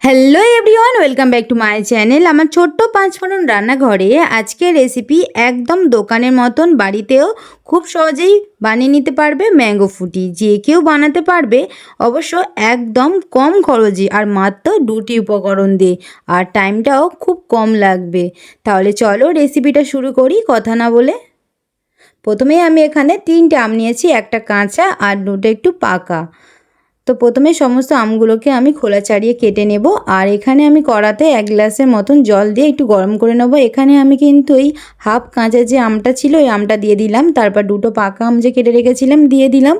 Hello everyone, welcome back to my channel. আমার ছোট্ট পাঁচফোড়ন রান্নাঘরে আজকের রেসিপি একদম দোকানের মতন বাড়িতেও খুব সহজেই বানিয়ে নিতে পারবে ম্যাঙ্গো ফুটি। যে কেউ বানাতে পারবে, অবশ্য একদম কম খরচে আর মাত্র 2টি উপকরণ দিয়ে, আর টাইমটাও খুব কম লাগবে। তাহলে চলো রেসিপিটা শুরু করি কথা না বলে। প্রথমেই আমি এখানে 3টে আম নিয়েছি, একটা কাঁচা আর 2টো একটু পাকা। তো প্রথমে সমস্ত আমগুলোকে আমি খোলা ছাড়িয়ে কেটে নেব। আর এখানে আমি কড়াতে 1 গ্লাসের মতন জল দিয়ে একটু গরম করে নেব। এখানে আমি কিন্তু এই হাফ কাঁচা যে আমটা ছিল ওই আমটা দিয়ে দিলাম, তারপর 2টো পাকা আম যে কেটে রেখেছিলাম দিয়ে দিলাম।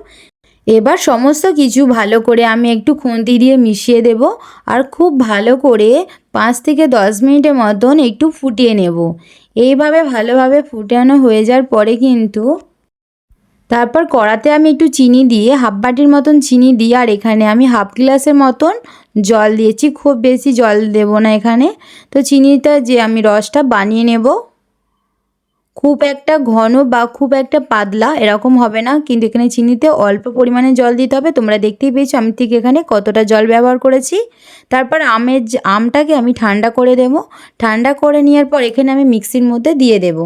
এবার সমস্ত কিছু ভালো করে আমি একটু খুন্তি দিয়ে মিশিয়ে দেব আর খুব ভালো করে 5 থেকে 10 মিনিটের মতন একটু ফুটিয়ে নেব। এইভাবে ভালোভাবে ফুটানো হয়ে যাওয়ার পরে কিন্তু তারপর কড়াতে আমি একটু চিনি দিয়ে হাফ বাটির মতন চিনি দিয়ে, আর এখানে আমি হাফ গ্লাসের মতন জল দিয়েছি, খুব বেশি জল দেব না এখানে। তো চিনিটা যে আমি রসটা বানিয়ে নেব, খুব একটা ঘন বা খুব একটা পাতলা এরকম হবে না, কিন্তু এখানে চিনিতে অল্প পরিমাণে জল দিতে হবে। তোমরা দেখতেই পেয়েছো আমি ঠিক এখানে কতটা জল ব্যবহার করেছি। তারপর আমটাকে আমি ঠান্ডা করে দেব। ঠান্ডা করে নেওয়ার পর এখানে আমি মিক্সির মধ্যে দিয়ে দেব।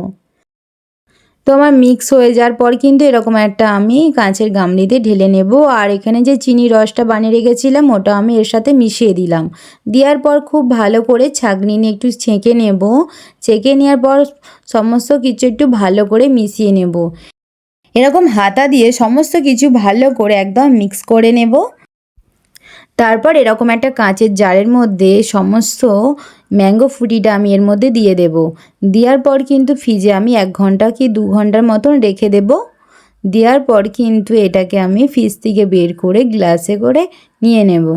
তো আমার মিক্স হয়ে যাওয়ার পর কিন্তু এরকম একটা আমি কাঁচের গামলিতে ঢেলে নেব। আর এখানে যে চিনি রসটা বানিয়ে রেখেছিলাম ওটা আমি এর সাথে মিশিয়ে দিলাম। দেওয়ার পর খুব ভালো করে ছাঁকনি নিয়ে একটু ছেঁকে নেব। ছেঁকে নেওয়ার পর সমস্ত কিছু একটু ভালো করে মিশিয়ে নেব। এরকম হাতা দিয়ে সমস্ত কিছু ভালো করে একদম মিক্স করে নেব। তারপর এরকম একটা কাঁচের জারের মধ্যে সমস্ত ম্যাঙ্গো ফুটিটা আমি এর মধ্যে দিয়ে দেব। দেওয়ার পর কিন্তু ফ্রিজে আমি 1 ঘন্টা কি 2 ঘন্টার মতন রেখে দেব। দেওয়ার পর কিন্তু এটাকে আমি ফ্রিজ থেকে বের করে গ্লাসে করে নিয়ে নেব।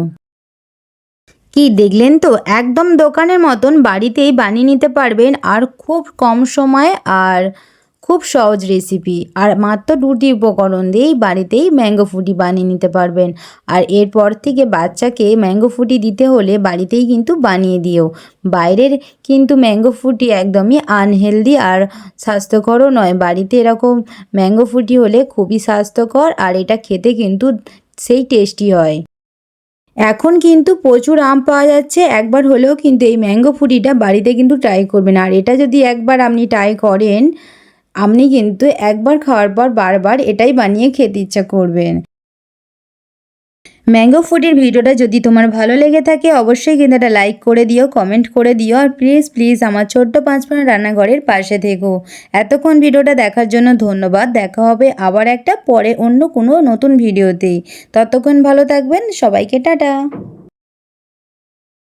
কি দেখলেন তো, একদম দোকানের মতন বাড়িতেই বানিয়ে নিতে পারবেন আর খুব কম সময়ে আর খুব সহজ রেসিপি, আর মাত্র 2টি উপকরণ দিয়েই বাড়িতেই ম্যাঙ্গো ফুটি বানিয়ে নিতে পারবেন। আর এরপর থেকে বাচ্চাকে ম্যাঙ্গো ফুটি দিতে হলে বাড়িতেই কিন্তু বানিয়ে দিও। বাইরের কিন্তু ম্যাঙ্গো ফুটি একদমই আনহেলদি আর স্বাস্থ্যকরও নয়। বাড়িতে এরকম ম্যাঙ্গো ফুটি হলে খুবই স্বাস্থ্যকর, আর এটা খেতে কিন্তু সেই টেস্টি হয়। এখন কিন্তু প্রচুর আম পাওয়া যাচ্ছে, একবার হলেও কিন্তু এই ম্যাঙ্গো ফুটিটা বাড়িতে কিন্তু ট্রাই করবেন। আর এটা যদি একবার আপনি ট্রাই করেন, আপনি কিন্তু একবার খাওয়ার পর বারবার এটাই বানিয়ে খেতে ইচ্ছা করবেন। ম্যাঙ্গো ফুটির ভিডিওটা যদি তোমার ভালো লেগে থাকে অবশ্যই কিন্তু একটা লাইক করে দিও, কমেন্ট করে দিও, আর প্লিজ প্লিজ আমার ছোট্ট পাঁচফোড়ন রান্নাঘরের পাশে থেকো। এতক্ষণ ভিডিওটা দেখার জন্য ধন্যবাদ। দেখা হবে আবার একটা পরে অন্য কোনো নতুন ভিডিওতেই। ততক্ষণ ভালো থাকবেন, সবাইকে টাটা।